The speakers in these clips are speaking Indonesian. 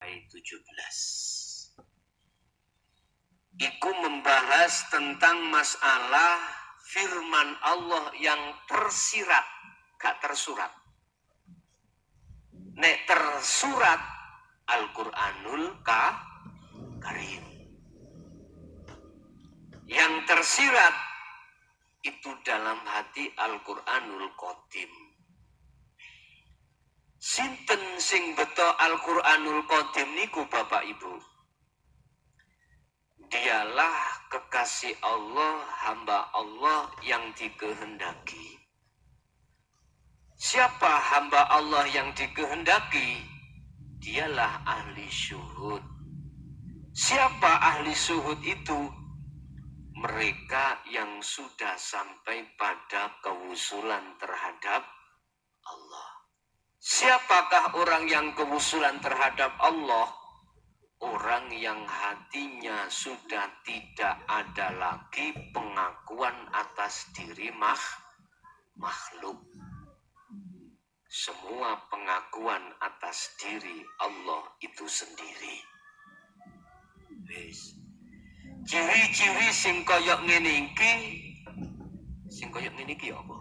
sampai 17. Iku membahas tentang masalah firman Allah yang tersirat, gak tersurat. Nek tersurat Al-Quranul Karim. Yang tersirat itu dalam hati Al-Quranul Qadim. Sinten sing beto Al-Quranul Qadim niku Bapak Ibu. Dialah kekasih Allah, hamba Allah yang dikehendaki. Siapa hamba Allah yang dikehendaki? Dialah ahli syuhud. Siapa ahli syuhud itu? Mereka yang sudah sampai pada kewusulan terhadap Allah. Siapakah orang yang kewusulan terhadap Allah? Orang yang hatinya sudah tidak ada lagi pengakuan atas diri makhluk. Semua pengakuan atas diri Allah itu sendiri. Ciri-ciri sing koyok ngene iki apa?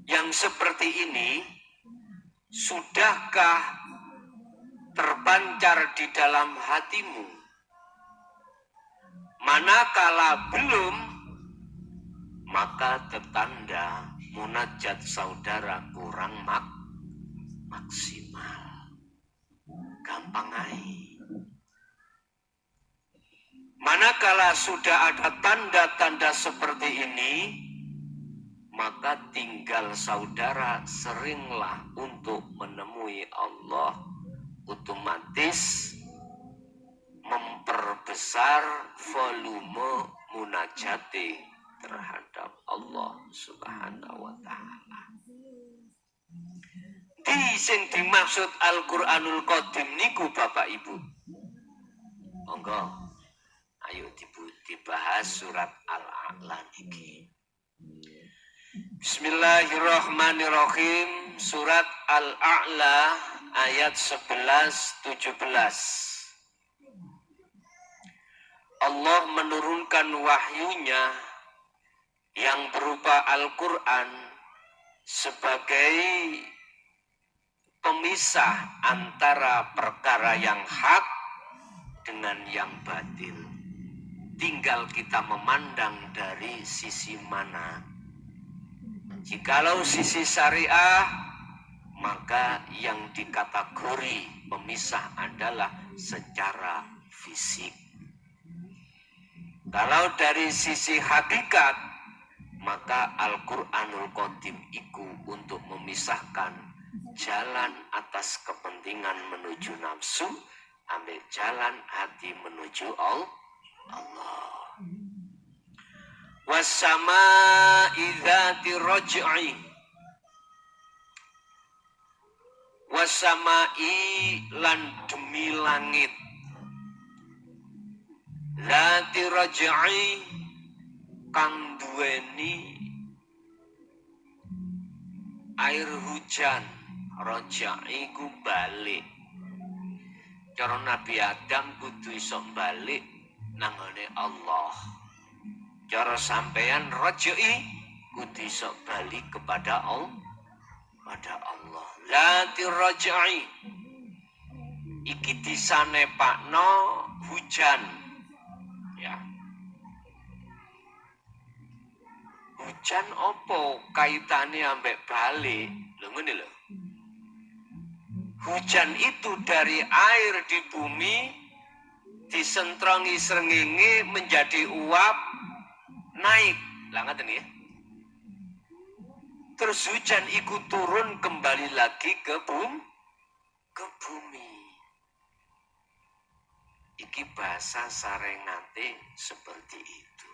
Yang seperti ini sudahkah terpancar di dalam hatimu? Manakala belum, maka tetanda munajat saudara kurang maksimal. Gampang aja. Manakala sudah ada tanda-tanda seperti ini, maka tinggal saudara seringlah untuk menemui Allah, otomatis memperbesar volume munajati terhadap Allah Subhanahu wa ta'ala. Di sing dimaksud Al-Quranul Qadim niku Bapak Ibu. Monggo, ayo dibahas surat Al-A'la niki. Bismillahirrahmanirrahim. Surat Al-A'la ayat 11-17. Allah menurunkan wahyunya yang berupa Al-Quran sebagai pemisah antara perkara yang hak dengan yang batil. Tinggal kita memandang dari sisi mana. Jikalau sisi syariah, maka yang dikategori pemisah adalah secara fisik. Kalau dari sisi hakikat, maka Al-Quranul Qadim iku untuk memisahkan jalan atas kepentingan menuju nafsu, ambil jalan hati menuju Allah. Wassama'i dzati raj'i. Wassama'i lan demi langit. Dzati raj'i kang duweni air hujan. Raj'i ku balik. Cara Nabi Adam kudu iso balik nangone Allah. Cara sampeyan raj'i kudu iso balik kepada Allah. Lati raj'i iki disanepakno hujan. Ya. Hujan opo kaitane ambek balik? Lho ngene lho. Hujan itu dari air di bumi disentrongi srengenge menjadi uap naik. Lah ngaten ya. Terus hujan ikut turun kembali lagi ke bumi. Iki bahasa sarengate seperti itu.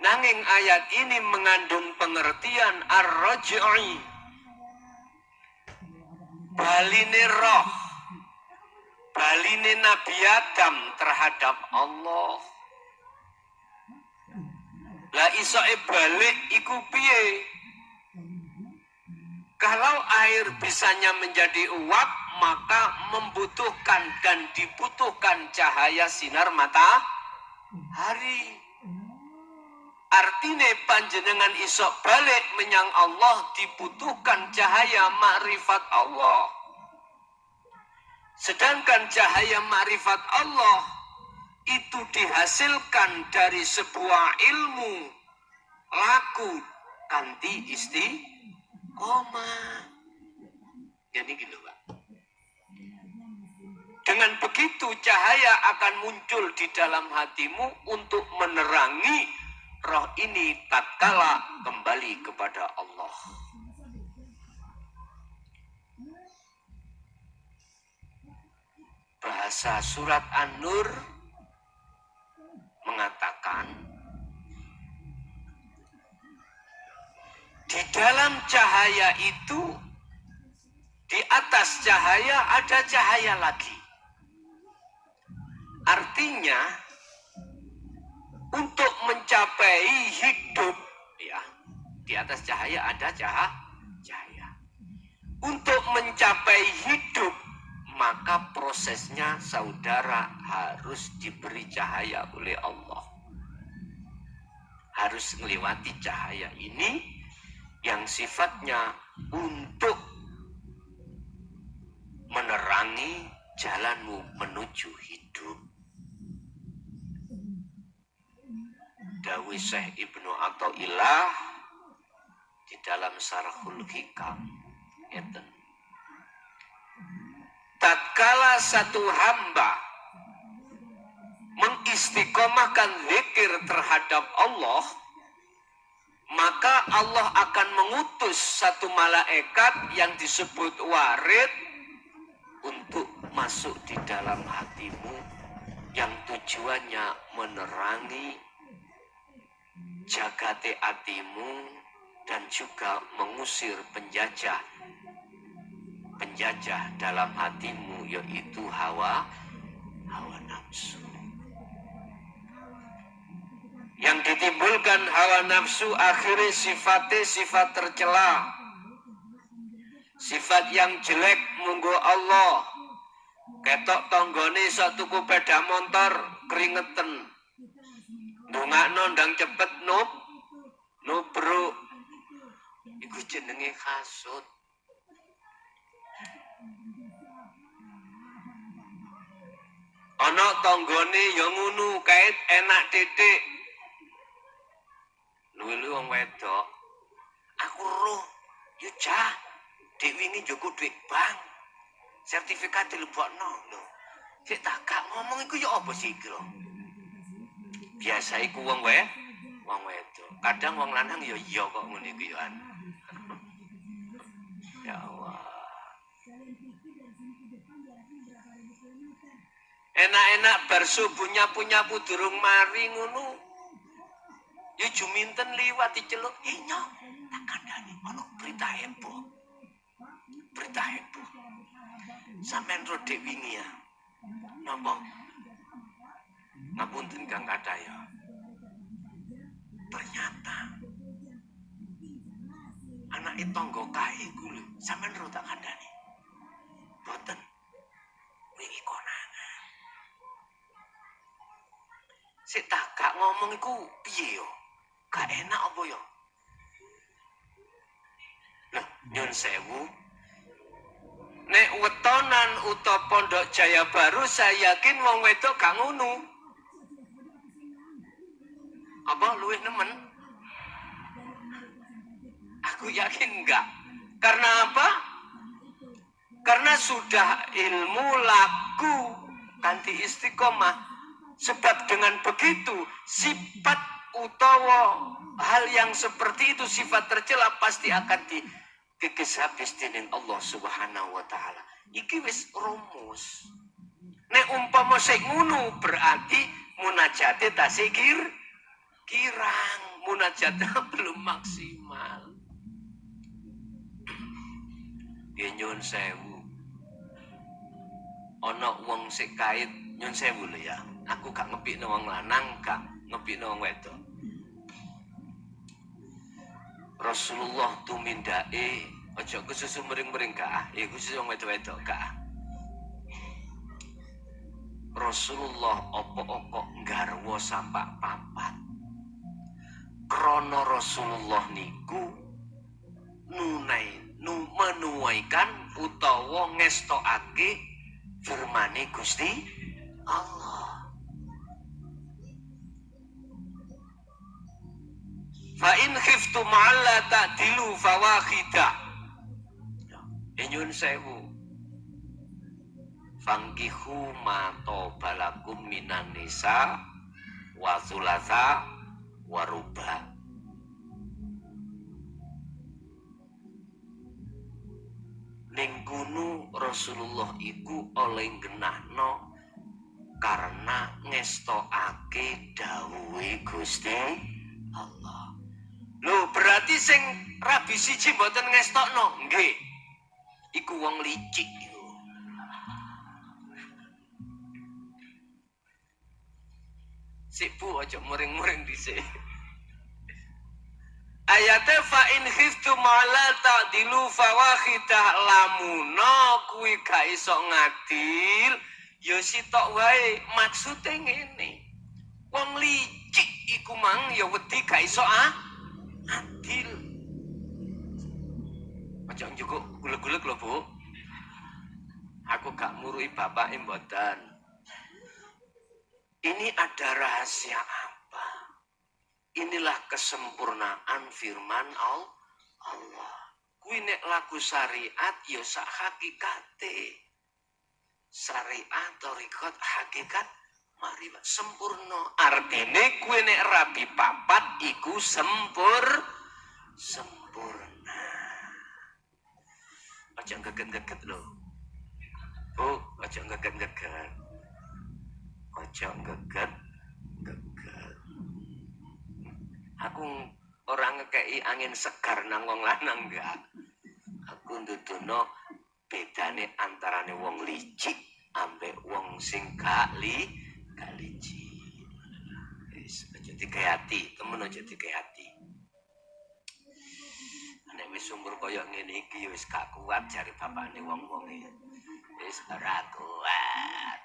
Nanging ayat ini mengandung pengertian ar-raj'i. Baline roh. Baline Nabi Adam terhadap Allah. Lah isoke balik iku piye? Kalau air bisanya menjadi uap, maka membutuhkan dan dibutuhkan cahaya sinar matahari. Artinya panjenengan isok balik menyang Allah dibutuhkan cahaya makrifat Allah. Sedangkan cahaya makrifat Allah itu dihasilkan dari sebuah ilmu laku kanti istiqomah. Jadi gitu Pak. Dengan begitu cahaya akan muncul di dalam hatimu untuk menerangi roh ini tatkala kembali kepada Allah. Bahasa surat An-Nur mengatakan di dalam cahaya itu, di atas cahaya ada cahaya lagi. Artinya untuk mencapai hidup, ya, di atas cahaya ada cahaya. Untuk mencapai hidup, maka prosesnya saudara harus diberi cahaya oleh Allah. Harus melewati cahaya ini yang sifatnya untuk menerangi jalanmu menuju hidup. Dawi Syekh Ibnu Athaillah di dalam Syarhul Hikam, tatkala satu hamba mengistiqomahkan zikir terhadap Allah, maka Allah akan mengutus satu malaikat yang disebut warid untuk masuk di dalam hatimu, yang tujuannya menerangi jagate hatimu dan juga mengusir penjajah dalam hatimu, yaitu hawa nafsu. Yang ditimbulkan hawa nafsu akhirnya sifatnya sifat tercela, sifat yang jelek. Munggo Allah ketok tonggone sok tuku sepeda motor keringetan, ndongakno ndang cepet nubruk, iku jenenge hasud. Ana tanggane ya ngono, kait enak titik. Luwi-luwi wong wedok, aku roh, yo cah, dek wingi njogo duit bank. Sertifikat dilebokno lho. Sik tak gak ngomong iku ya apa sih iki lho. Biasa iku wong wedok. Kadang wong lanang ya iya kok ngene iki ya. Ya Allah. Enak-enak bar subuh nyapu-nyapu durung mari ngono. Ya juminten liwat diceluk, "Iya, tak kandhani ana berita heboh." Berita heboh. Sampeyan ro dek wingi ya. Napa? Ngapunten Kang Kadaya. Ternyata anak tangga kae iku lho, sampeyan ro tak kandhani. Boten. Wingi konangan. Sik tak gak ngomong iku piye yo? Gak enak apa yo? Lah, nyun sewu. Nek wetonan utawa Pondok Jaya Baru, saya yakin wong wedok gak ngono. Apa luwih nemen? Aku yakin enggak. Karena apa? Karena sudah ilmu laku kanthi istiqomah. Sebab dengan begitu sifat utawa hal yang seperti itu, sifat tercela pasti akan dikikis habis dening Allah Subhanahu wa taala. Iki wis rumus. Nek umpama sing ngono berarti munajate tasih kirang, munajatnya belum maksimal. Ya nyun sewu. Ana wong sik kait nyun sewu lho ya. Aku gak ngepikno wong lanang, gak ngepikno wong wedok. Rasulullah tumindake Ojo kesusu mering-mering kah? Iku susu wedok-wedok kah? Rasulullah opo-opo garwa sampak papat. Krono Rasulullah niku menuaikan utawa ngestokake firmane Gusti Allah. Fa in khiftum alla ta'dilu fawahidah. Nyun sewu. Fangkihu ma tobalakum minan nisa wa thulatha wa ruba. Ning gunu Rasulullah iku oleh genahno karena ngestokake dawuhe Gusti Allah. Lho berarti sing rabi siji mboten ngestokno, nggih. Iku wong licik iku. Sik Bu aja muring-muring dhisik. Ayate fa in khiftum ala ta'dilu fawahidah lamuno kuwi gak iso ngadil ya sitok wae maksude ngene. Wong licik iku mang ya wedi gak iso adil. Aja njukuk gulek-gulek lho Bu. Aku gak murui bapak mboten. Ini ada rahasia apa? Inilah kesempurnaan firman Allah. Kuwi nek laku syariat ya sak hakikate. Syariat thariqat hakikat mari sempurna. Artine kuwi nek rabi papat iku sempurna. Aja geget-geget lho. Oh, aja geget-geget. Aja geget. Aku orang ngekei angin segar nang wong lanang enggak. Aku ndudono bedane antarane wong licik ambek wong sing gak licik. Wis aja dikayati, temen aja dikayati. Nek wis umur kaya ngene iki wis gak kuat jare bapakne wong-wong iki. Wis ora kuat.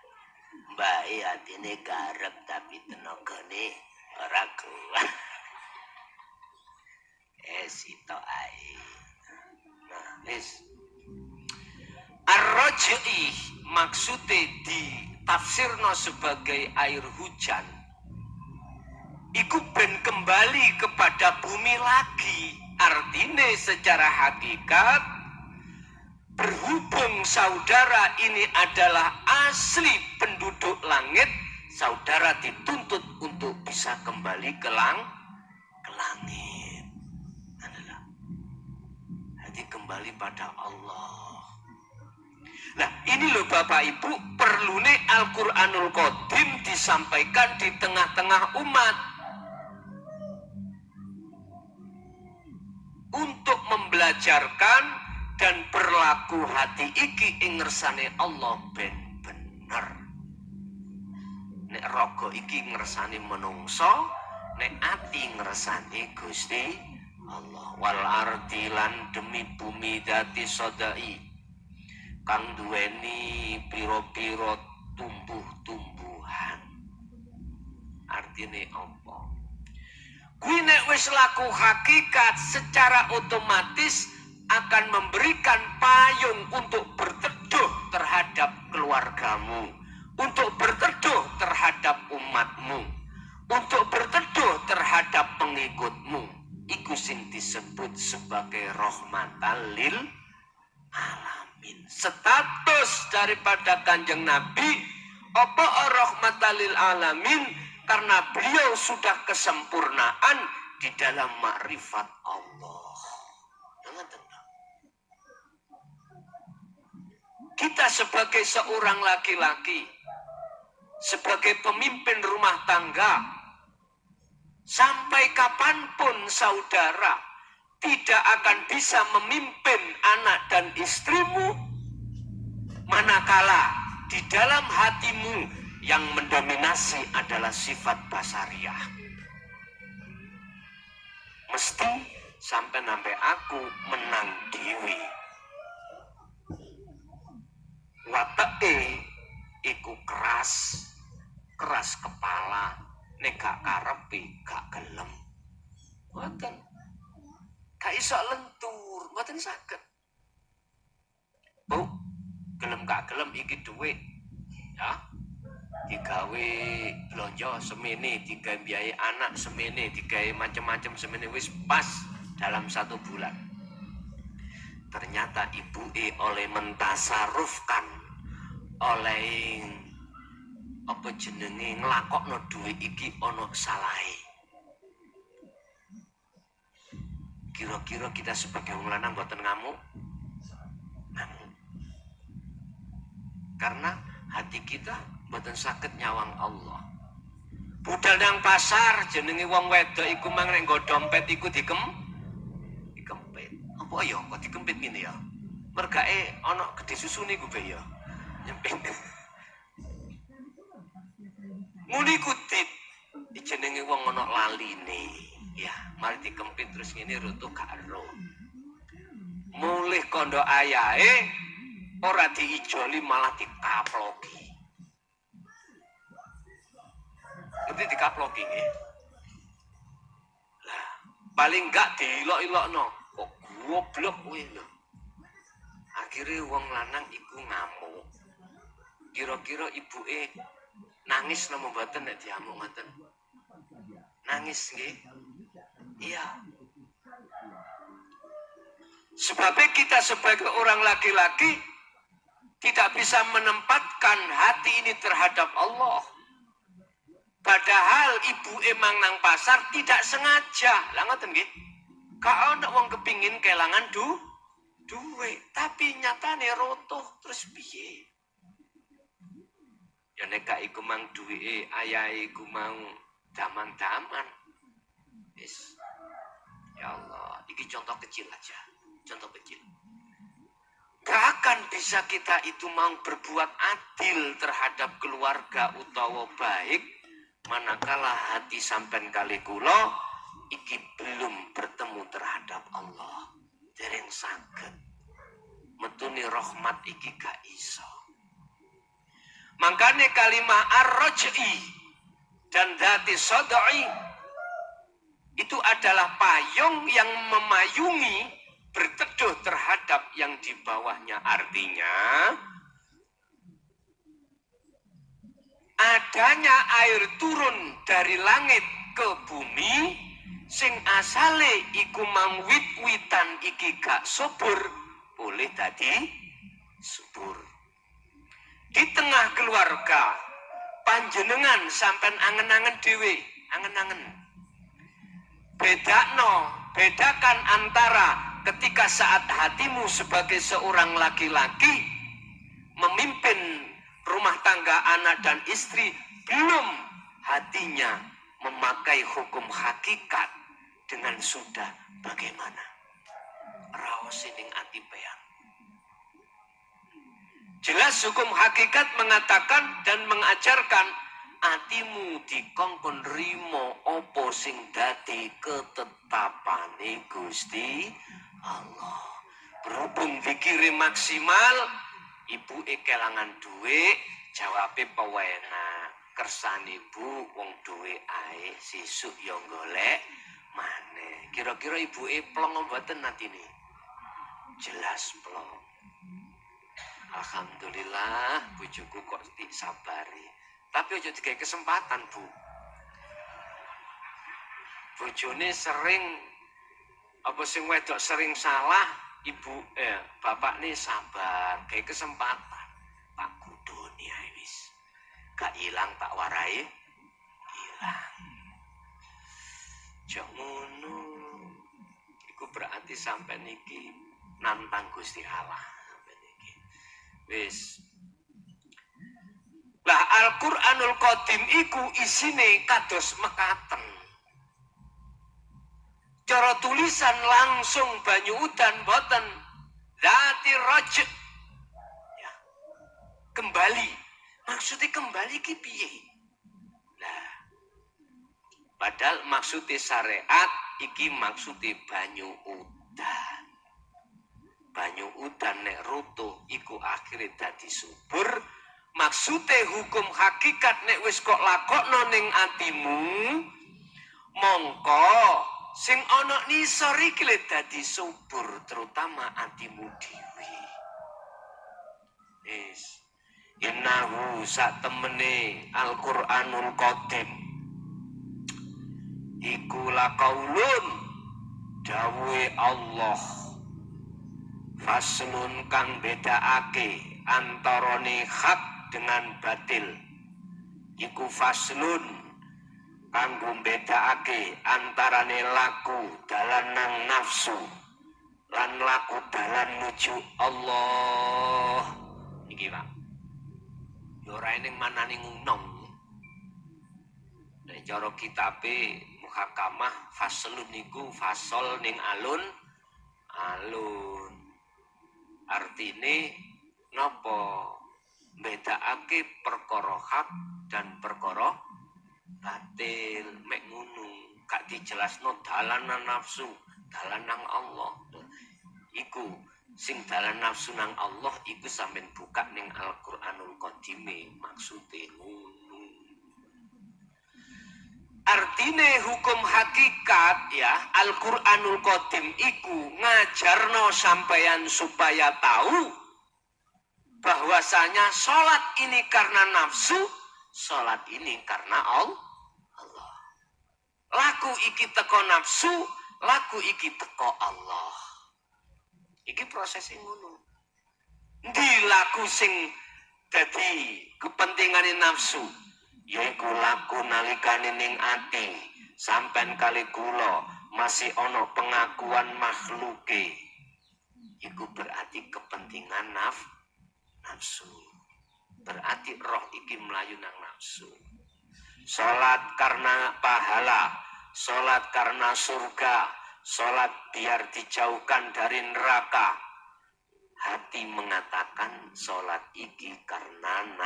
Mbak atine karep tapi tenagane ora kuat. Sito ae. Nah, wis. Ar-raj'i maksude ditafsirno sebagai air hujan. Iku ben kembali kepada bumi lagi. Artinya secara hakikat berhubung saudara ini adalah asli penduduk langit, saudara dituntut untuk bisa kembali ke langit. Jadi kembali pada Allah. Nah ini loh Bapak Ibu, perlune Al-Quranul Qadim disampaikan di tengah-tengah umat untuk membelajarkan dan berlaku hati iki ing ngersane Allah ben bener. Nek raga iki ngersane menungso, nek ati ngersane Gusti Allah. Wal ardilan demi bumi dati sodai kang duweni piro-piro tumbuh-tumbuhan. Artine apa? Kuwi nek wis laku hakikat secara otomatis akan memberikan payung untuk berteduh terhadap keluargamu, untuk berteduh terhadap umatmu, untuk berteduh terhadap pengikutmu. Iku sing disebut sebagai rahmatan lil alamin. Status daripada Kanjeng Nabi apa rahmatan lil alamin, karena beliau sudah kesempurnaan di dalam makrifat Allah. Dengan tenang. Kita sebagai seorang laki-laki, sebagai pemimpin rumah tangga, sampai kapanpun saudara tidak akan bisa memimpin anak dan istrimu manakala di dalam hatimu yang mendominasi adalah sifat basariah. Mesti sampai nampe aku menang dewi. Wateke iku keras kepala, nek gak karepe gak gelem. Mboten. Gak iso lentur, mboten saged. Bu, gelem gak gelem iki duit. Ya. Digawe blonjo semene, digawe biaya anak semene, digawe macam-macam semene, wis pas dalam 1 bulan. Ternyata ibu oleh mentasarufkan, oleh apa jenenge nglakokno duit iki ana salahe. Kira-kira kita sebagai wong lanang mboten ngamuk? Ngamuk. Karena hati kita mboten saged nyawang Allah. Budal nang pasar jenenge wong wedok iku mang nek nggo dompet iku dikempit. Apa ya kok dikempit ngene ya? Mergake ana gede susune iku be ya. Nyempit. Muni kutip jenenge wong ana laline. Ya, mari dikempit terus ngene rutuk gak ero. Mulih kondo ayahe ora diijoli malah dikaploki. Ngerti dikaploki nggih? Lah, paling gak diilok-ilokno. Kok goblok kowe lho. Akhire wong lanang iku ngamuk. Kira-kira ibuke nangis napa mboten nek diamuk ngoten? Nangis nggih? Iya. Sebabnya kita sebagai orang laki-laki tidak bisa menempatkan hati ini terhadap Allah. Padahal ibu emang nang pasar tidak sengaja. Lah ngoten nggih. Ka ana wong kepingin kelangan duwe, tapi nyatane rotoh terus piye? Ya nek gak iku mang duweke ayahe iku mau daman-daman. Yes. Ya Allah, ini contoh kecil aja. Contoh kecil. Gak akan bisa kita itu mau berbuat adil terhadap keluarga utawa baik manakala hati sampean kali kula iki belum bertemu terhadap Allah. Dereng saged. Metune rahmat iki gak iso. Makanya kalimah ar-raj'i dan dati sodai itu adalah payung yang memayungi berteduh terhadap yang di bawahnya. Artinya adanya air turun dari langit ke bumi sing asale iku mang wit-witan iki gak subur boleh tadi subur. Di tengah keluarga panjenengan sampean angen-angen dhewe, angen-angen. Bedakan antara ketika saat hatimu sebagai seorang laki-laki memimpin rumah tangga anak dan istri, belum hatinya memakai hukum hakikat dengan sudah bagaimana? Raos sining ati peang. Jelas hukum hakikat mengatakan dan mengajarkan atimu dikongkon rimo opo sing dadi ketetapane Gusti Allah. Berhubung dikirim maksimal, ibu kelangan duit, jawabe pewenak. Kersane ibu wong duit ae sisuk yo golek maneh. Kira-kira ibuke plong mboten atine? Jelas plong. Alhamdulillah bojoku kok sabari. Tapi aja digawe kesempatan, Bu. Bojone sering apa sing wedok sering salah, bapak nih sabar, gawe kesempatan. Pak kudune ae wis. Gak ilang tak warai. Ilang. Jok ngono. Iku berarti sampai niki nantang Gusti Allah. Wis. Lah Al-Qur'anul Qadim iku isine kados mekaten. Cara tulisan langsung banyu udan boten zati raj. Ya. Kembali. Maksudnya kembali ki piye? Lah Padahal maksudnya syariat iki maksudnya banyu udan. Banyu udan nek rutuh iku akhirnya dadi subur. Maksudnya hukum hakikat nek wis kok lakokno ning atimu, mongko sing ana nisor iki dadi subur, terutama atimu dhewe. Wis innahu sak temene Al-Qur'anul Qadim iku laqaulun dawuhe Allah faslun kang bedakake antarane hak dengan batil. Iku faslun kanggo bedakake antarane laku dalanang nafsu lan laku dalan nuju Allah. Iki Pak, yo ora ning manane ngunong. Nek cara kitabe muhakamah faslun niku fasol ning alun alun. Artine napa? Bedakake perkara hak dan perkara batil. Mek ngono, gak dijelasno dalanan nafsu, dalanang Allah. Iku sing dalan nafsu nang Allah iku sampean buka ning Al-Qur'anul Qadim, maksude ngono. Artine hukum hakikat ya Al-Qur'anul Qadim iku ngajarno sampeyan supaya tahu bahwasanya sholat ini karena nafsu, sholat ini karena Allah. Laku iki teko nafsu, laku iki teko Allah. Iki prosesnya ngono. Ndi laku sing dadi kepentingane nafsu, yaiku laku nalikane ning ati, sampean kali kula masih ono pengakuan makhluke. Iku berarti kepentingan nafsu. Berarti roh iki melayu nang nafsu. Salat karena pahala, salat karena surga, salat biar dijauhkan dari neraka. Hati mengatakan salat iki karena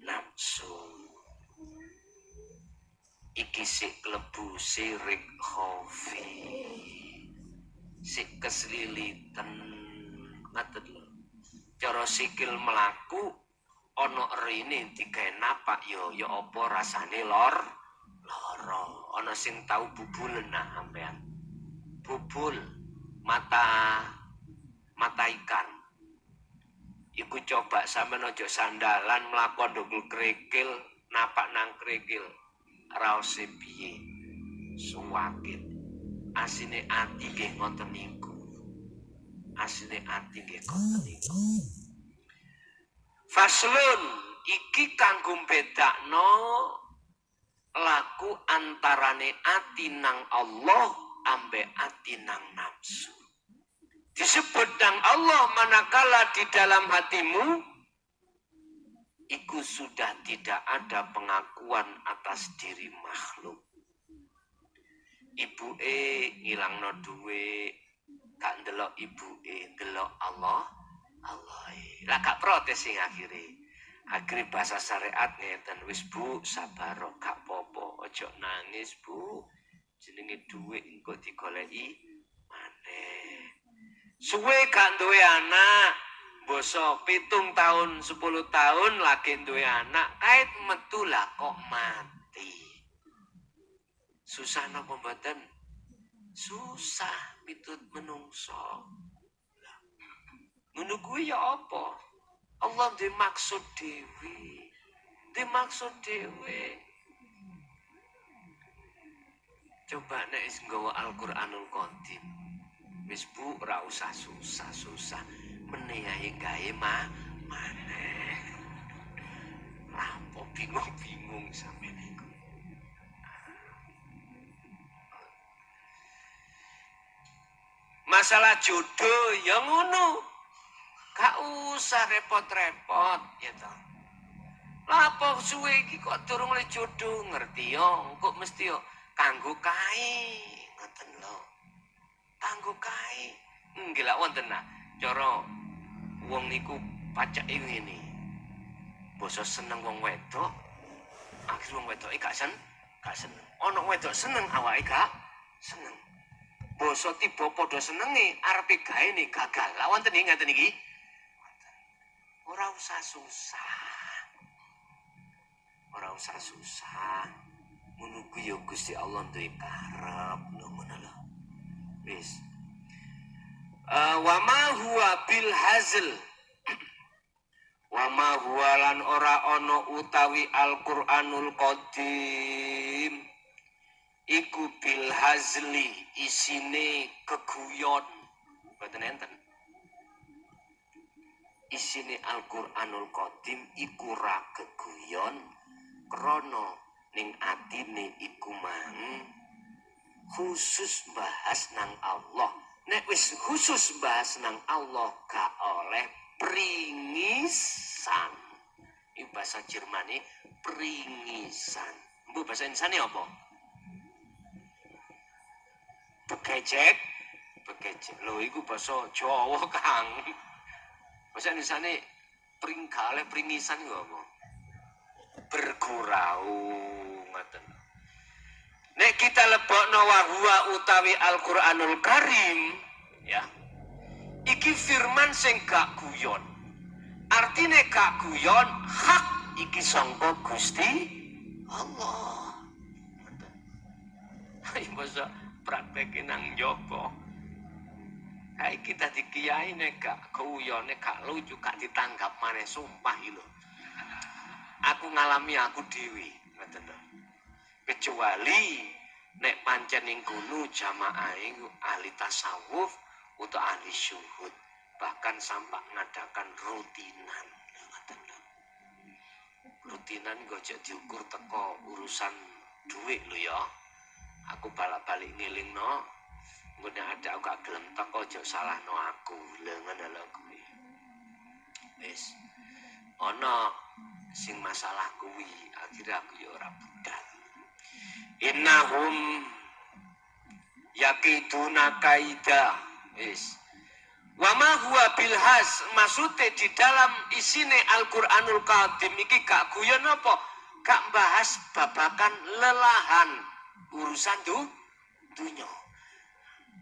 nafsu. Iki sik klebu sirik khofi. Sik keslilitan ngaten lho. Cara sikil melaku ana rene digawe napak yo apa rasane lara. Ana sing tau bubulen nah sampean. Bubul mata ikan. Iku coba sampean aja sandalan mlaku ndukul krikil, napak nang krikil. Raose piye? Suwakit. Asine ati nggih ngoten niku. Asline ati nggih ngoten niku. Faslun iki kanggo bedakno laku antarane ati nang Allah ambek ati nang nafsu. Disebut nang Allah manakala di dalam hatimu iku sudah tidak ada pengakuan atas diri makhluk. Ibuke ngilangno duwe, gak ndelok ibuke, ndelok Allah. Lah gak protes sing akhire bahasa syariat ngeten, wis Bu, sabar gak popo, ojo nangis Bu. Jenenge dhuwit engko digoleki maneh. Suwe gak duwe anak, boso 7 tahun 10 tahun lagi duwe anak, kait metu lah kok mati. Susah napa mboten? Susah mitut menungso. Ngono kuwi ya apa? Allah dimaksud dhewe. Coba nek wis nggawa Al-Qur'anul Qadim. Wis Bu ora usah susah-susah. Menehi gawe maneh. Lapo bingung-bingung sampe niku. Masalah jodoh ya ngono. Gak usah repot-repot ya toh. Lapo suwe iki kok durung le jodoh ngerti yo, kok mesti yo kanggo kae ngoten lho. Kanggo kae. Nggih lak wonten nah. Cara wong niku pacake ngene. Basa seneng wong wedok, akhir wong wedoke gak gak seneng. Ana wedok seneng awake gak seneng. Basa tiba padha senenge arepe gaene gagal. Lah wonten iki ngaten iki. Ora usah susah. Ora usah susah. Ngono ku ya Gusti Allah duwe karep ngono lho. Wis. Wa ma huwa bil hazl. Wa ma huwa lan ora ana utawi Al-Qur'anul Qadim. Iku bil hazli isine keguyon. Mboten enten. Isine Al-Qur'anul Qadim iku ra keguyon krana ning atine iku mang khusus bahas nang Allah. Nek wis khusus bahas nang Allah gak oleh pringisan. Iki bahasa Jermane pringisan. Mbok bahasa Indonesiane apa? Bekecek. Lho iku bahasa Jawa, Kang. Bahasa Indonesiane pringgale pringisan iku apa? Bergurau ngoten. Nek kita lebokno wa huwa utawi Al-Qur'anul Karim, ya. Iki firman sing gak guyon. Artine gak guyon, hak iki sangka Gusti Allah. Ayo masa praktekin nang Joko. Hai kita di kiai nek gak guyon, nek gak lucu, gak ditanggap maneh sumpah lho. Aku ngalami aku dewi, ngoten lho. Kecuali nek pancen ning kono jamaah ahli tasawuf utawa ahli syuhud, bahkan sampai ngadakan rutinan, ngoten lho. Rutinan gojek diukur teko urusan duit lho ya. Aku balik-balik ngilingno, ngene ada aku gak gelem teko ojo salahno aku. Lho ngono lho kuwi. Wis. Ana sing masalah kuwi, akhirnya aku ya ora budal. Innahum yakiduna kaida. Wis. Wa ma huwa bilhas, maksude di dalam isine Al-Qur'anul Qadim iki gak guyon apa? Gak bahas babakan lelahan urusan dunya.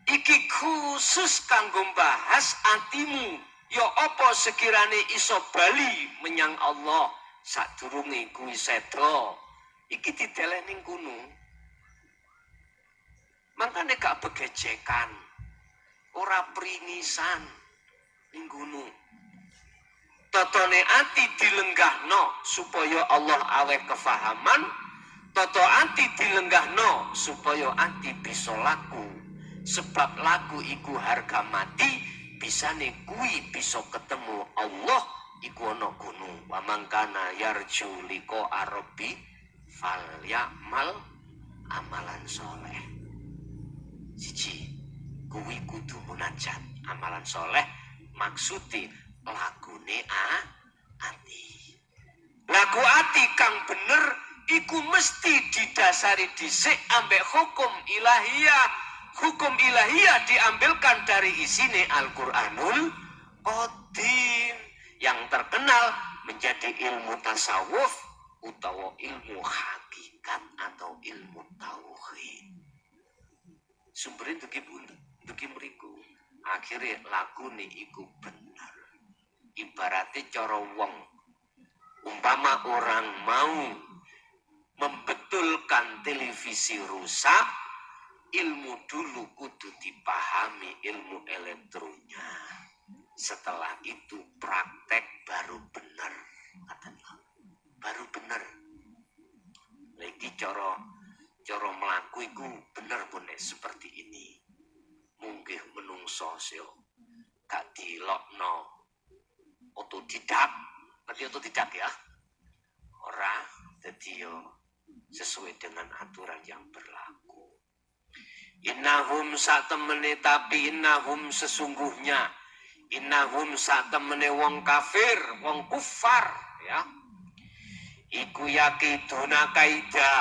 Iki khusus kanggo bahas atimu. Ya apa sekirane iso bali menyang Allah sadurunge kuwi sedo. Iki dideleh ning kono. Mangkane gak begecekan. Ora pringisan ning kono. Totone ati dilenggahno supaya Allah aweh kefahaman. Toto ati dilenggahno supaya ati bisa laku. Sebab laku iku harga mati. Bisane kuwi bisa ketemu Allah iku ana kono. Wa mangkana yarju liqa arabi fal ya'mal amalan soleh. Siji, kuwi kudu munajat amalan soleh, maksudi lagune ati. Lagu ati kang bener iku mesti didasari dhisik ambek hukum ilahiyah. Hukum ilahiyah diambilkan dari isine Al-Qur'anul Qadim yang terkenal menjadi ilmu tasawuf utawa ilmu hakikat atau ilmu tauhid. Sumbernya dugi mriku. Akhirnya lagune iku bener. Ibaratnya cara wong umpama orang mau membetulkan televisi rusak, ilmu dulu kudu dipahami ilmu elektronya. Setelah itu praktek baru bener. Baru bener. Lagi cara mlaku iku bener pun seperti ini. Munggih menungso sio gak dilokno otodidak. Berarti otodidak ya. Ora dadi yo sesuai dengan aturan yang berlaku. Innahum satemene tapi innahum sesungguhnya innahum satemene wong kafir, wong kufar ya. Iku yakiduna kaida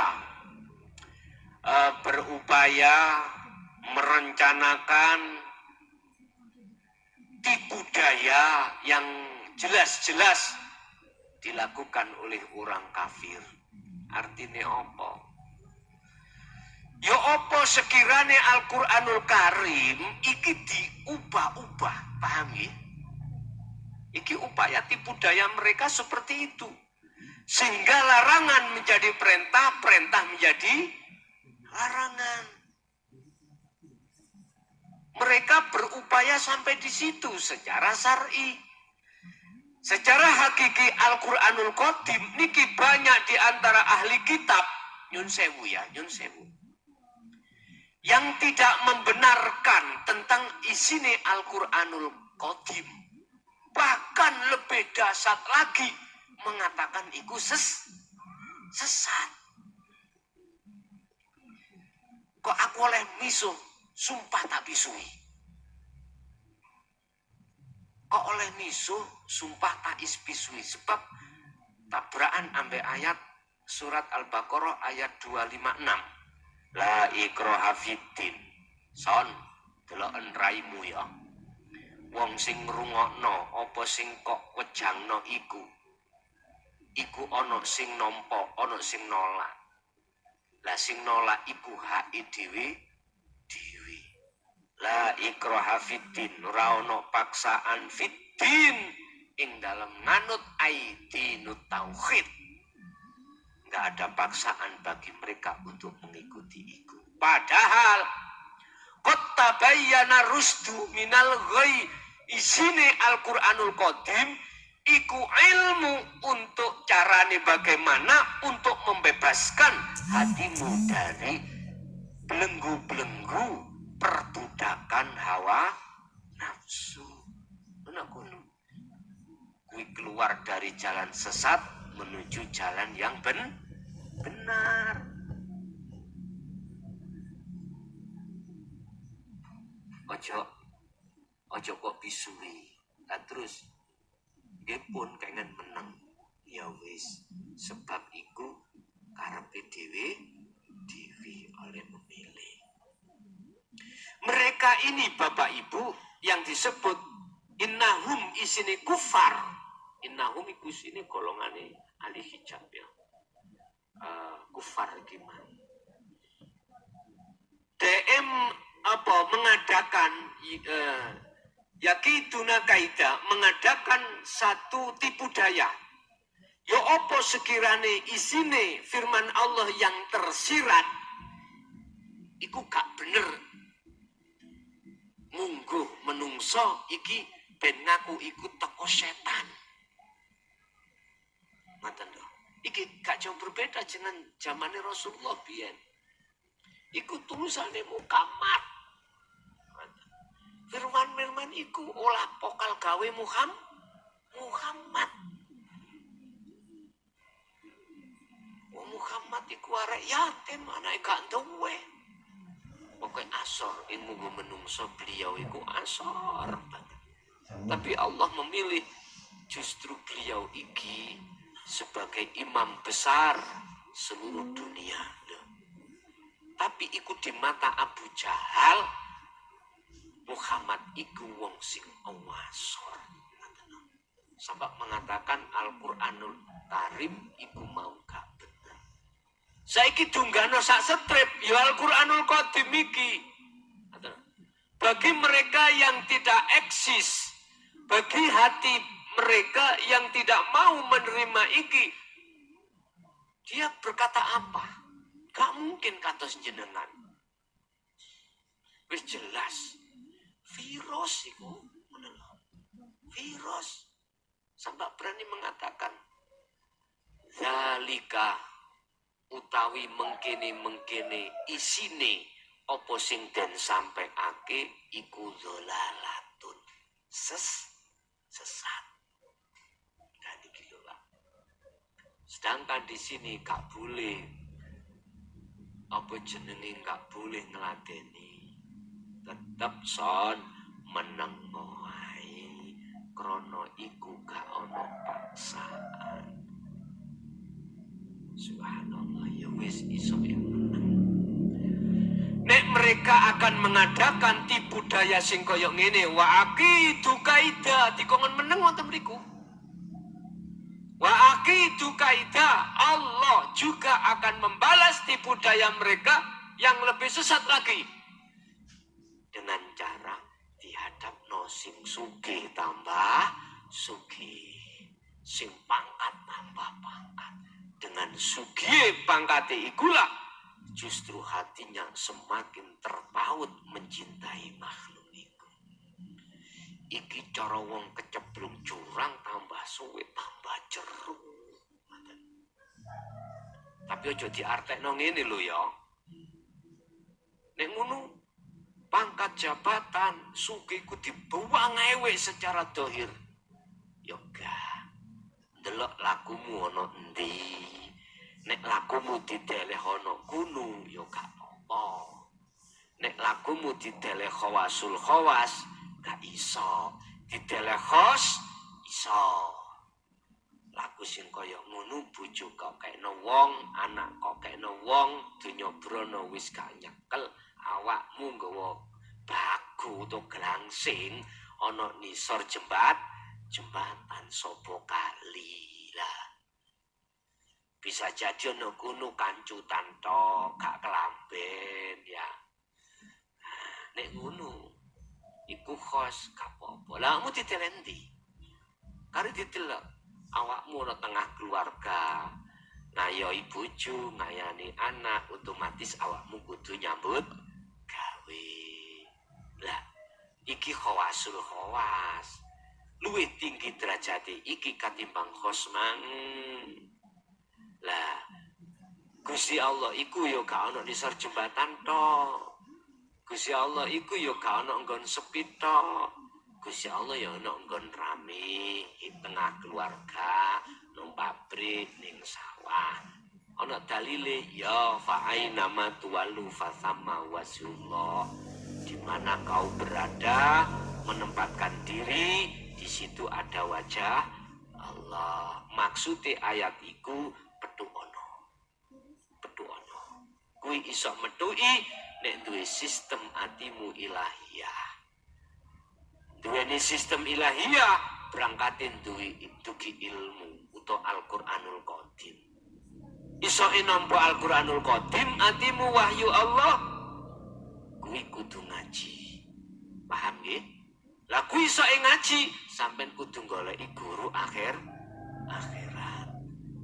berupaya merencanakan tipu daya yang jelas-jelas dilakukan oleh orang kafir. Artinya apa? Ya apa sekirane Al-Qur'anul Karim iki diubah-ubah, paham ya? Iki upaya tipu daya mereka seperti itu. Sehingga larangan menjadi perintah, perintah menjadi larangan. Mereka berupaya sampai di situ secara syar'i. Secara hakiki Al-Qur'anul Qadim niki banyak di antara ahli kitab nyun sewu ya, nyun sewu, yang tidak membenarkan tentang isine Al-Qur'anul Qadim. Bahkan lebih dahsyat lagi mengatakan iku sesat. Kok aku oleh misuh, sumpah tak bisui. Kok oleh misuh, sumpah tak isbisui. Sebab tabrakan ambek ayat surat Al-Baqarah ayat 256. La ikraha fiddin. Son, deloken raimu ya. Wong sing ngrungokno apa sing kok wejangno iku ana sing nampa, ana sing nolak. Lah sing nolak iku hak dhewe. La ikraha fiddin, ora ana paksaan fiddin ing dalam nganut aidinut tauhid. Enggak ada paksaan bagi mereka untuk mengikuti itu. Padahal qad tabayyana rusdu minal ghayy, isine Al-Qur'anul Qadim iku ilmu untuk carane bagaimana untuk membebaskan hatimu dari belenggu-belenggu perbudakan hawa nafsu. Kui keluar dari jalan sesat menuju jalan yang benar. Ojo kok bisui. Nah, terus dia pun kangen menang. Ya wis, sebab iku karepe dhewe oleh memilih. Mereka ini Bapak Ibu yang disebut innahum isini kufar. Innahum iku isini golongane ahli hijab ya. Kufar gimana? DM mengadakan yakiduna kaida, mengadakan satu tipu daya. Ya apa sekirane isine firman Allah yang tersirat iku gak bener. Mungguh menungso iki ben ngaku iku teko setan. Ngoten lho. Iki gak jauh berbeda dengan zamane Rasulullah biyen. Iku tulisane Muhammad. Firman-firman iku olah pokal gawe Muhammad. Muhammad iku arek yatim, anake gak duwe. Pokoke asor ilmu menungso beliau iku asor banget. Tapi Allah memilih justru beliau iki sebagai imam besar seluruh dunia. Tapi ikut di mata Abu Jahal, Muhammad iku wong sing awasor. Sampai mengatakan Al-Qur'anul Karim iku mau gak bener. Saiki dunggano sak strip ya Al-Qur'anul Qadim iki. Bagi mereka yang tidak eksis, bagi hati mereka yang tidak mau menerima iki, dia berkata apa? Gak mungkin kados jenengan. Wis jelas. Virus itu. Virus. Sampai berani mengatakan. Zalika utawi mengkene isine apa sing den sampekake iku dzalalatun. Sesat. Dan iki lho lah. Sedangkan di sini gak boleh apa jenenge gak boleh ngladeni. Tetep son meneng wae krana iku gak ana paksaan. Subhanallah, ya wis iso meneng. Nek mereka akan mengadakan tipu daya sing kaya ngene, wa aqidu kaida dikongen meneng wonten mriku. Wa aqidu kaida, Allah juga akan membalas tipu daya mereka yang lebih sesat lagi. Dengan cara dihadap no sing sugih tambah sugih, sing pangkat tambah pangkat. Dengan sugih pangkate ikulah justru hatinya semakin terpaut mencintai makhluk itu. Iki cara wong keceblung jurang tambah suwe tambah jeruk. Tapi aja diartekno ngene lho ya. Nek ngono pangkat jabatan sugih ku dibuang ewe secara dohir. Yoga. Delok lakumu ana endi. Nek lakumu dideleh ana kuno ya gak apa. Nek lakumu dideleh khawasul khawas gak iso. Dideleh khos iso. Laku sing kaya ngono bojo kok kena wong, anak kok kena wong, donya brana wis gak nyekel, awakmu nggawa bagu utawa glangsing ana nisor jembatan sapa kali lah. Bisa jadi ana kono kancutan tok, gak kelamben ya. Nek ngono iku khos gak apa-apa. Lah mu diterendi. Kare ditelok awakmu ana tengah keluarga, ngayoi bojo, ngayani anak, otomatis awakmu kudu nyambut gawe. Lah, iki khawasul khawas. Luwih tinggi derajate iki katimbang khosman. Lah, Gusti Allah iku ya gak ana nisor jembatan tok. Gusti Allah iku ya gak ana nggon sepi tok. Gusti Allah ya ana nggon rame, di tengah keluarga, nang pabrik, ning sawah. Ana dalile ya fa aina ma tuwallu fa thamma wajhullah. Di mana kau berada, menempatkan diri, di situ ada wajah Allah. Maksudnya ayat iku petu ono. Petu ono. Kuwi iso metuki nek duwe sistem atimu ilahiyah. Duweni sistem ilahiyah berangkatin dugi ilmu utawa Al-Qur'anul Qadim. Iso nampa Al-Qur'anul Qadim atimu wahyu Allah. Kuwi kudu ngaji. Paham nggih? Lah kuwi iso ngaji sampean kudu goleki guru akhirat.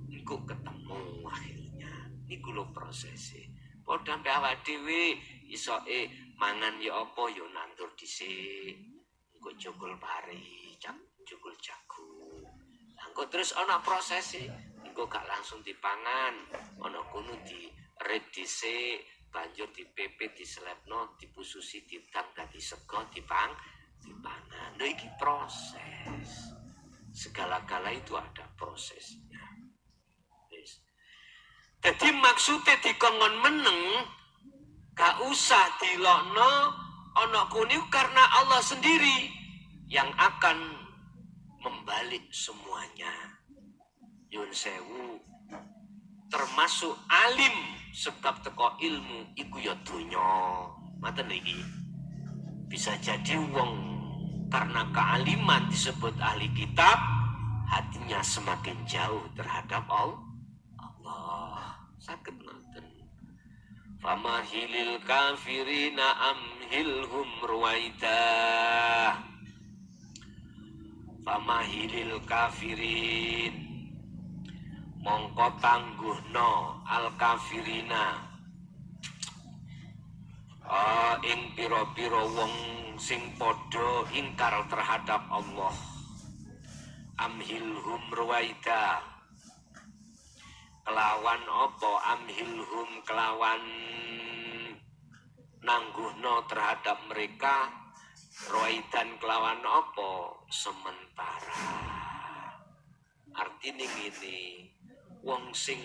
Iku ketemu akhirnya. Niku lho prosese. Padha mbek awak dhewe iso mangan ya apa ya nandur dhisik. Engko jogol pari, jogol jagung. Engko terus ana prosese, engko gak langsung dipangan, ana kono diret dhisik, banjur dipepet, diselepno, dipususi, didang dadi sego, dipangan. Lha iki proses. Segala-gala itu ada prosesnya. Wis. Dadi maksudnya dikongkon meneng, gak usah dilokno ana kuni karena Allah sendiri yang akan membalik semuanya. Yun sewu termasuk alim sebab teko ilmu iku ya donya. Maten iki. Bisa jadi wong karena kealiman disebut ahli kitab, hatinya semakin jauh terhadap Allah. Sakit nonton. Famahilil kafirina amhilhum ruwaida. Famahilil kafirin mongko tangguhno al kafirina ing pira-pira wong sing padha ingkar terhadap Allah. Amhilhum ruwaida kelawan apa? Amhilhum kelawan nangguhno terhadap mereka, ruwaidan kelawan apa? Sementara. Artine ngene, wong sing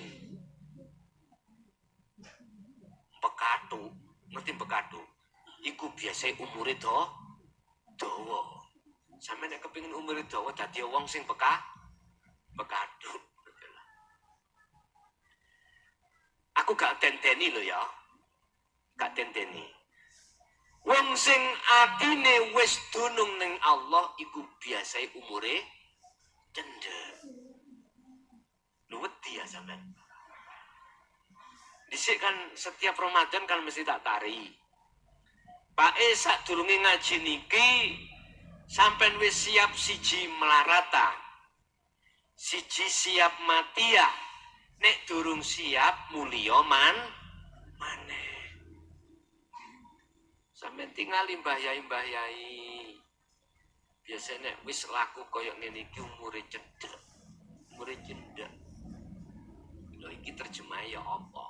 bekatu, ngerti bekatu? Iku biasa umure dawa. Sampe nek kepengin umure dawa dadi wong sing bekatu. Aku gak tenteni lho ya. Gak tenteni. Wong sing atine wis dunung ning Allah iku biasa umure cendhek. Lu wedi ya sampean. Dhisik kan setiap Ramadan kan mesti tak tari. Pak sadurunge ngaji niki sampean wis siap siji melarata. Siji siap mati ya. Nek durung siap mulya maneh. Sampeyan tingali mbah yai. Biasanya wis laku koyok ngene iki umure cedhek. Umure cendhek. Lho iki terjemahe ya apa?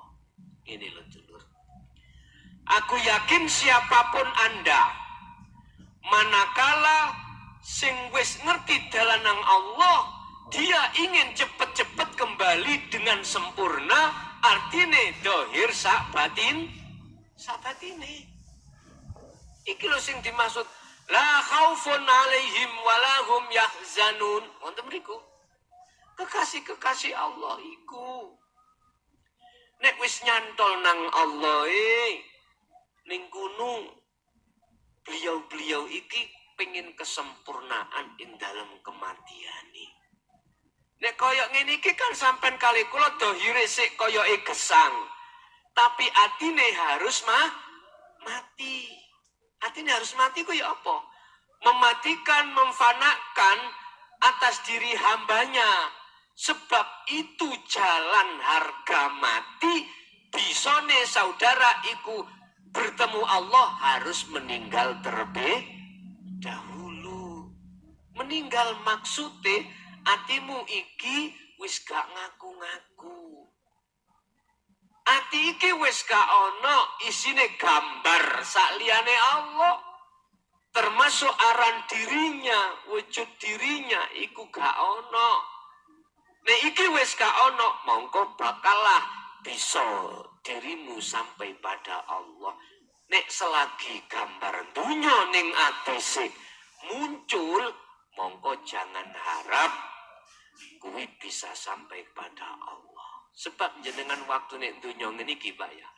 Ini lho dulur. Aku yakin siapapun Anda, manakala sing wis ngerti dalanang Allah, dia ingin cepet-cepet kembali dengan sempurna, artine dohir sak batine. Iki lho sing dimaksud la khaufun alaihim walahum yahzanun. Wonten mriku. Kekasih-kekasih Allah iku. Nek wis nyantol nang Allah ning gunung, beliau-beliau iki pengen kesempurnaan ing dalam kematian. Nek koyok ngene iki kan sampean kali kula dohire sik koyoke gesang. Tapi atine harus mati. Atine harus mati ku ya apa? Mematikan, memfanakan atas diri hambanya. Sebab itu jalan harga mati. Bisone saudara iku bertemu Allah harus meninggal terlebih dahulu. Meninggal maksudnya atimu iki wis gak ngaku-ngaku. Ati iki wis gak ono isine gambar sakliyane Allah. Termasuk aran dirinya, wujud dirinya iku gak ono. Nek iki wis gak ono, mongko bakalah bisa dirimu sampai pada Allah. Nek selagi gambar dunya ning atise muncul, mongko jangan harap kuwi bisa sampai pada Allah. Sebab jenengan waktu nek dunya ngene iki, Pak ya.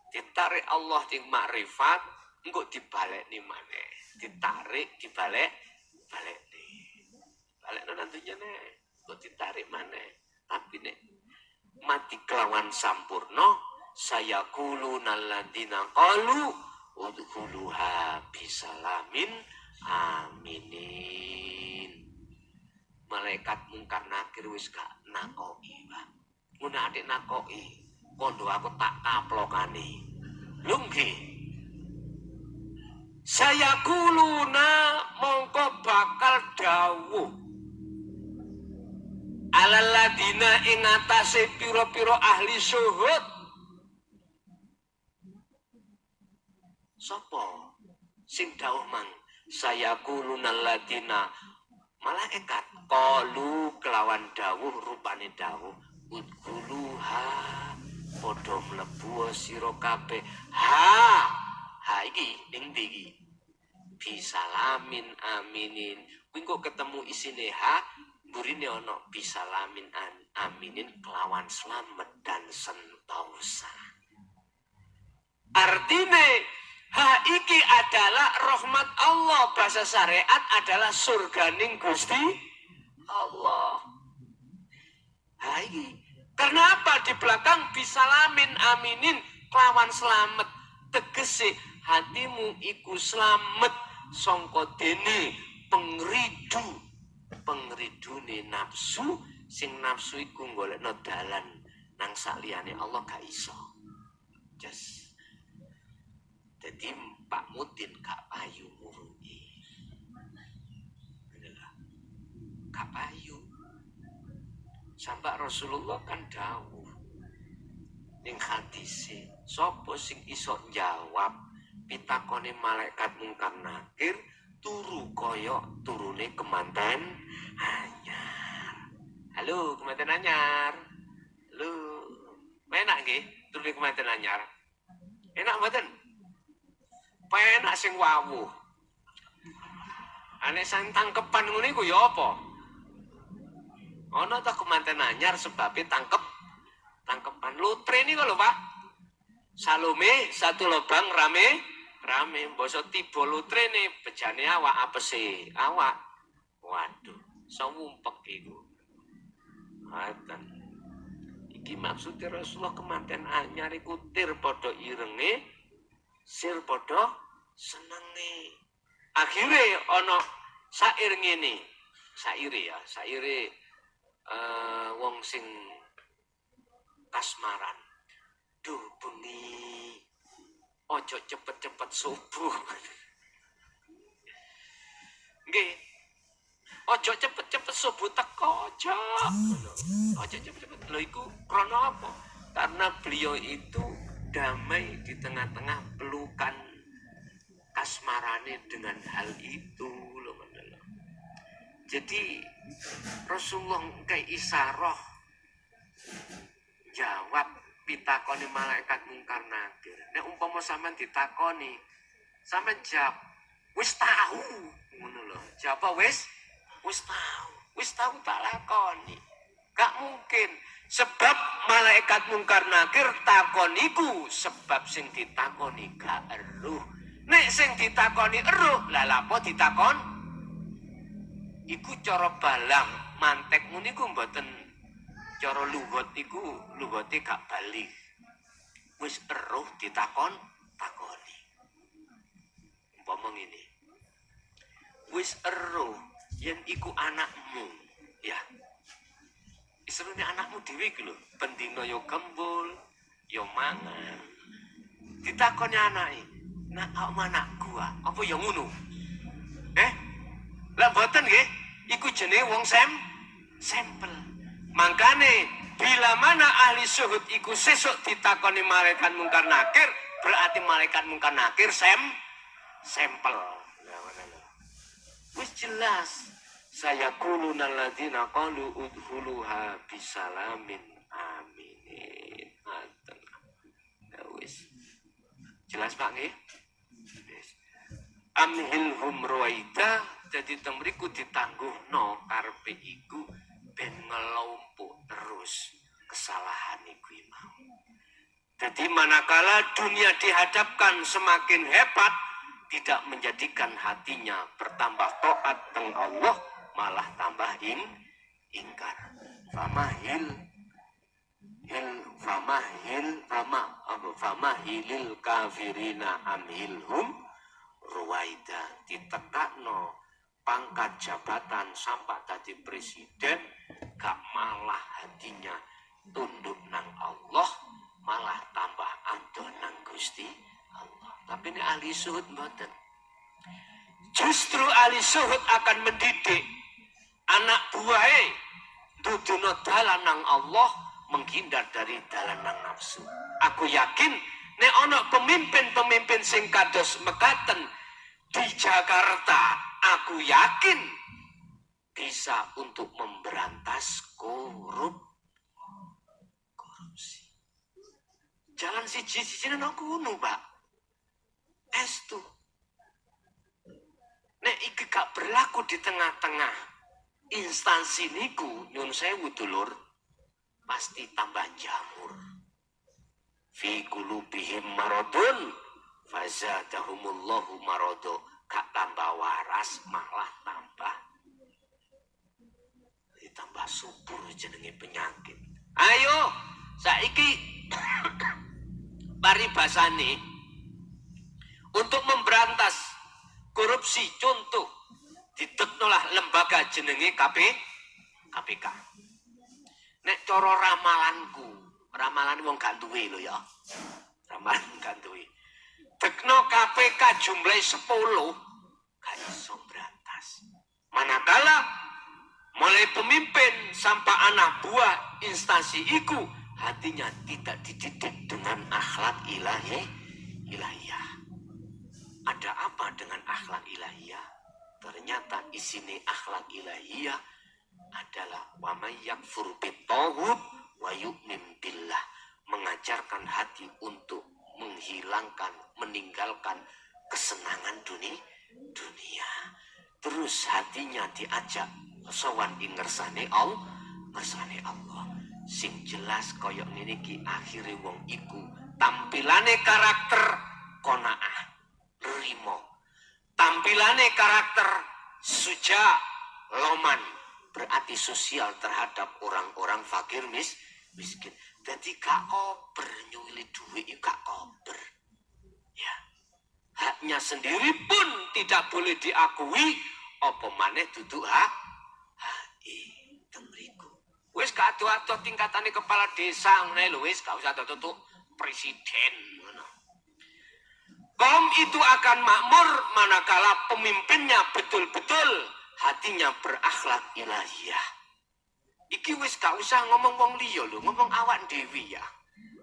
Ditarik Allah ning makrifat, engko dibalekni maneh. Ditarik dibalekni. Balekno nang dunyane. Kok ditarik maneh. Tapi nek mati kelawan sampurno, saya kulunal ladina qalu udkhuluha bisalamin aminin. Malaikat mungkar nakir wis gak nakoki, Pak. Mun adik nakoki, kondo aku tak kaplokane. Lho nggih. Saya kuluna mongko bakal dawuh alaladina ing atase pira-pira ahli syuhud. Sopo sing dawuh mang saya kulunal ladina malaikat qalu kelawan dawuh rupane dawuh udkhuluha padha mlebu sira kabeh ha iki ning ndi bisalamin aminin kuwi kok ketemu isine ha burine ono bisalamin aminin kelawan slamet dan sentosa. Artine ha iki adalah rahmat Allah, bahasa syariat adalah surganing Gusti Allah. Ha iki karena apa di belakang bisalamin aminin kelawan slamet, tegese hatimu iku slamet sangka dene pengridune nafsu sing nafsu iku golekno dalan nang saliyane Allah gak iso. Just dadi Pak Mudin gak payu ngurungi. Gak payu. Sampai Rasulullah kan dawuh ning hadise, sapa sing iso jawab pitakone malaikat mungkar nakir turu koyok turune kemanten anyar. Halo kemanten anyar. Halo. Enak nggih turune kemanten anyar? Enak mboten? Penak sing wawuh. Ane sang tangkepan ngene iku ya apa? Ana ta kemanten anyar sebabe tangkepan lutre niku lho, Pak. Salome satu lubang rame basa tiba lutrene bejane awak apese awak. Waduh, iso ngumpek iku. Ngoten. Iki iki maksudnya Rasulullah kematian anyar iku tir padha irenge, sir padha senenge. Akhire ana sair ngene. Saire wong sing kasmaran. Duh bengi. Ojo cepet-cepet subuh. Nggih. Ojo cepet-cepet subuh teko aja. Ojo cepet-cepet. Lho iku krana apa? Karena beliau itu damai di tengah-tengah pelukan kasmarane dengan hal itu lho. Jadi Rasulullah kayak isaroh jawab pitakoni malaikat mungkar nakir. Nek umpama sampean ditakoni, sampean jawab wis tahu ngono lho. Jawab wis tahu tak lakoni. Gak mungkin sebab malaikat mungkar nakir takoniku sebab sing ditakoni gak eruh. Nek sing ditakoni eruh, lah lapo ditakon? Iku cara balang mantek niku mboten cara lugot iku lugote gak balik. Wis eruh takoni. Umpama ngene. Wis eruh yen iku anakmu, ya. Iserune anakmu dhewe iki lho, bendina yo gembul, yo mangan. Ditakoni anake, "Nak anak gua, apa ya ngono?" Lah mboten nggih, iku jenenge wong sampel. Mangkane bila mana ahli syuhud iku sesuk ditakoni malaikat mungkar nakir, berarti malaikat mungkar nakir sampel. Wis jelas. Saya kuluna alladzina qalu udkhuluha bisalamin aminin. Ya wis. Jelas Pak nggih? Amhilhum ruwaida, jadi temriku ditangguhno karepe iku ben ngelompok terus kesalahan iku mau. Jadi manakala dunia dihadapkan semakin hebat, tidak menjadikan hatinya bertambah taat teng Allah, malah tambah ingkar. Famahilil kafirina amhilhum ruwaida, ditekakno pangkat jabatan sampai tadi presiden gak malah hatinya tunduk nang Allah, malah tambah adoh nang Gusti Allah. Tapi ini ahli suhud mboten. Justru ahli suhud akan mendidik anak buahnya duduno dalan nang Allah, menghindar dari dalan nang nafsu. Aku yakin nek ana pemimpin-pemimpin sing kados mekaten di Jakarta, aku yakin bisa untuk memberantas korupsi. Jalan siji-sijine nang kono, Pak. Estu. Nek iki gak berlaku di tengah-tengah instansi niku, nyun sewu dulur, pasti tambah jamur. Fi qulubihim maradun fazadahumullahu marado, gak tambah waras malah tambah subur jenenge penyakit. Ayo saiki paribasane untuk memberantas korupsi, contoh diteknolah lembaga jenenge KPK. Nek cara ramalan wong gak duwe lho ya. Ramalan gak duwe. Tekno KPK jumlah 10 gak iso berantas. Manakala mulai pemimpin sampai anak buah instansi iku hatinya tidak dididik dengan akhlak ilahiyah. Ada apa dengan akhlak ilahiyah? Ternyata isine akhlak ilahiyah adalah wa may yakfur bitaghut wa yu'min billah, mengajarkan hati untuk meninggalkan kesenangan dunia. Terus hatinya diajak sowan ing ngersane Allah. Sing jelas koyok ngene iki akhire wong iku tampilane karakter qanaah, rimo. Tampilane karakter suja, loman, berarti sosial terhadap orang-orang fakir miskin. Dadi gak kober nyuwili duit gak kober. Ya. Haknya sendiri pun tidak boleh diakui, apa maneh duduk hak. Temriku. Wis gak ado-ado tingkatane kepala desa ngene lho, wis gak usah tutuk presiden ngono. Kaum itu akan makmur manakala pemimpinnya betul-betul hatinya berakhlak ilahiyah. Iki wis gak usah ngomong wong liya lho, ngomong awak dhewe ya.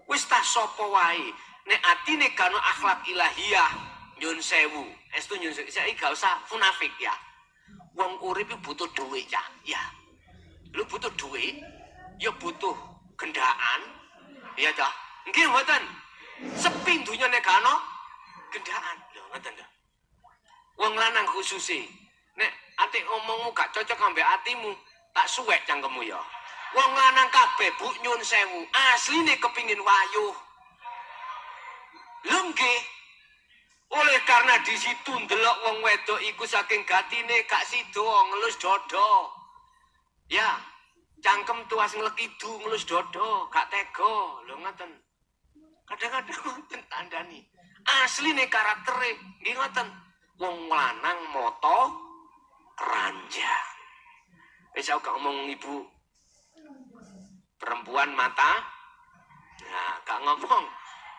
Wis tak sapa wae nek atine gak ono akhlak ilahiyah, nyun sewu. Estu nyun sewu, saiki gak usah munafik ya. Wong urip butuh duit ya. Ya. Lu butuh duit, ya butuh gendaan. Iya dah. Nggih mboten. Sepi dunya nek gak ono gendaan. Lho ngoten lho. Wong lanang khususe, nek ati ngomongmu gak cocok ambek atimu, tak suwek cangkemmu ya. Wong lanang kabeh Bu nyun sewu, asline kepingin wayuh. Lho nggih. Oleh karena di situ ndelok wong wedok iku saking gatine gak sida ngelus dodo. Ya, cangkem tuas nglekidu ngelus dodo, gak tega. Lho ngoten. Kadang-kadang ngoten tandani. Asline karaktere nggih ngoten. Wong lanang moto keranjang. Wis gak ngomong ibu perempuan mata. Nah, gak ngomong.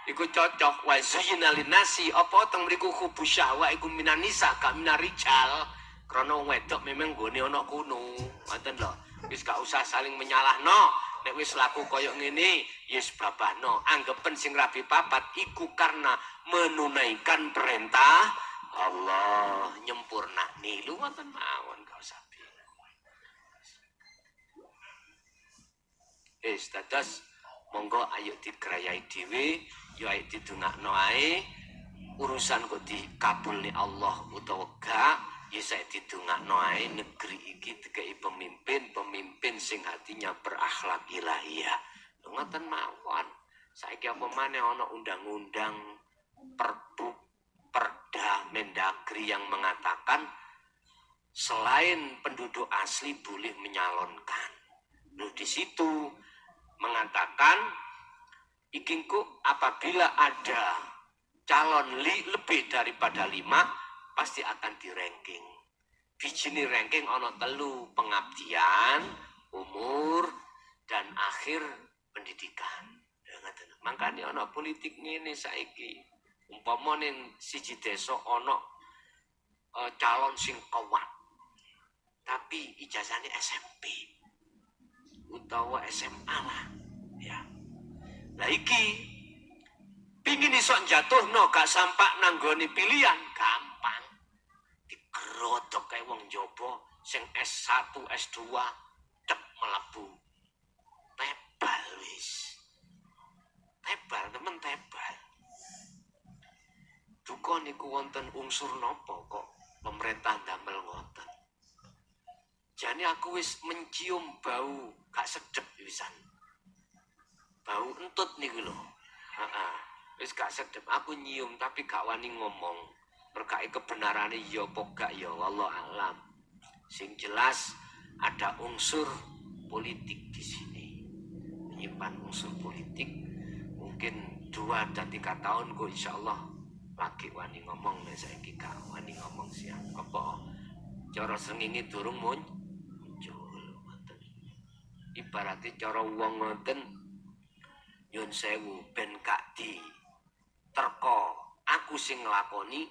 Iku cocok wa zayyana linnasi apa teng mriku hubu syahwa iku minanisa gak minarijal. Krana wedok memang gone ana kuno. Ngoten lho. Wis gak usah saling menyalahno. Nek wis laku koyo ngene, yes babahno. Anggepen sing rabi papat iku karena menunaikan perintah Allah, nyempurnakni. Lu ngoten mawon gak usah bingung. Dados monggo ayo digrayai dhewe, yo ayo didongakno ae. Urusan kok dikabulne Allah utawa gak, ya saya didongakno ae. Negeri iki dikai pemimpin sing hatinya berakhlak ilahiyah. Ngoten mawon. Saiki apa maneh ana undang-undang perbu perda Mendagri yang mengatakan selain penduduk asli boleh menyalonkan. Loh di situ mengatakan ikinku apabila ada calon lebih daripada 5 pasti akan di-ranking. Bijine ranking ana 3, pengabdian, umur, dan akhir pendidikan. Makanya ana politik ngene saiki. Umpama ning siji desa ana calon sing kuat. Tapi ijazahnya SMP utawa SMA lah. Ya. Lah iki pingin iso jatuhno gak sampak nanggone pilihan gampang. Digerodok kae wong njaba sing S1, S2 cep mlebu. Tebal wis. Tebal temen tebal. Duka niku wonten unsur napa kok pemerintah ndamel ngoten. Jane aku wis mencium bau gak sedep wisan. Bau entut niku lho. Heeh. Wis gak sedep aku nyium tapi gak wani ngomong. Berkai kebenarane ya apa gak ya wallah alam. Sing jelas ada unsur politik di sini. Menyimpan unsur politik. Mungkin 2 dan 3 tahun kok insyaallah lagi wani ngomong nek saiki gak wani ngomong siang. Apa cara srengenge durung muncul ngoten. Ibarate cara wong ngoten nyun sewu ben gak di terko aku sing nglakoni,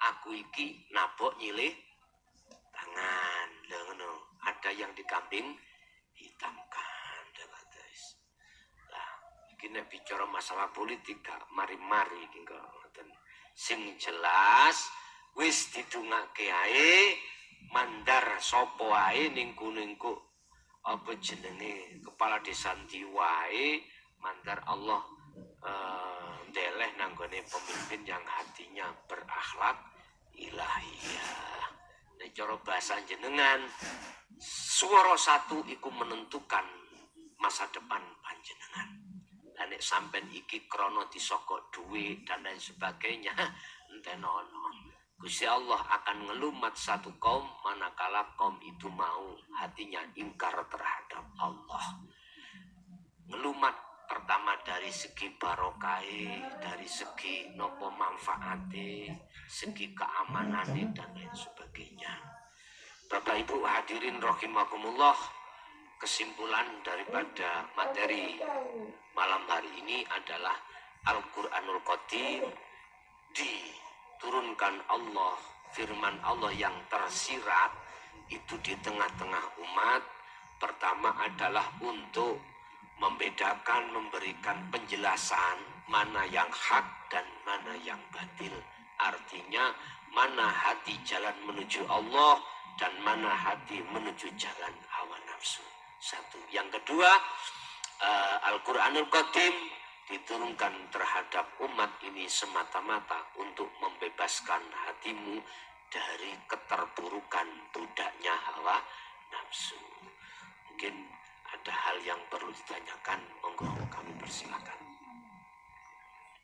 aku iki nabok nyilih tangan. Lho ngono. Ada yang dikambing hitamkan guys. Lah, iki nek bicara masalah politik gak mari-mari iki kok ngoten. Sing jelas wis didungake ae mandar sapa ae ning kuningku apa jenenge kepala desa ndi wae mandar Allah ndeleh nanggone pemimpin yang hatinya berakhlak ilahiyah. Nek cara bahasa jenengan swara satu iku menentukan masa depan panjenengan. Dan nek sampean iki krana disokok duit dan lain sebagainya entenono. Gusti Allah akan ngelumat satu kaum manakala kaum itu mau hatinya ingkar terhadap Allah. Ngelumat pertama dari segi barokai, dari segi nopo manfaate, segi keamanane dan lain sebagainya. Bapak Ibu hadirin rahimakumullah, kesimpulan daripada materi malam hari ini adalah Al-Qur'anul Qadim diturunkan Allah, firman Allah yang tersirat itu di tengah-tengah umat. Pertama adalah untuk membedakan, memberikan penjelasan mana yang hak dan mana yang batil. Artinya mana hati jalan menuju Allah dan mana hati menuju jalan hawa nafsu. Satu. Yang kedua, Al-Qur'anul Qadim diturunkan terhadap umat ini semata-mata untuk membebaskan hatimu dari keterpurukan budaknya hawa nafsu. Mungkin ada hal yang perlu ditanyakan, monggo kami persilakan.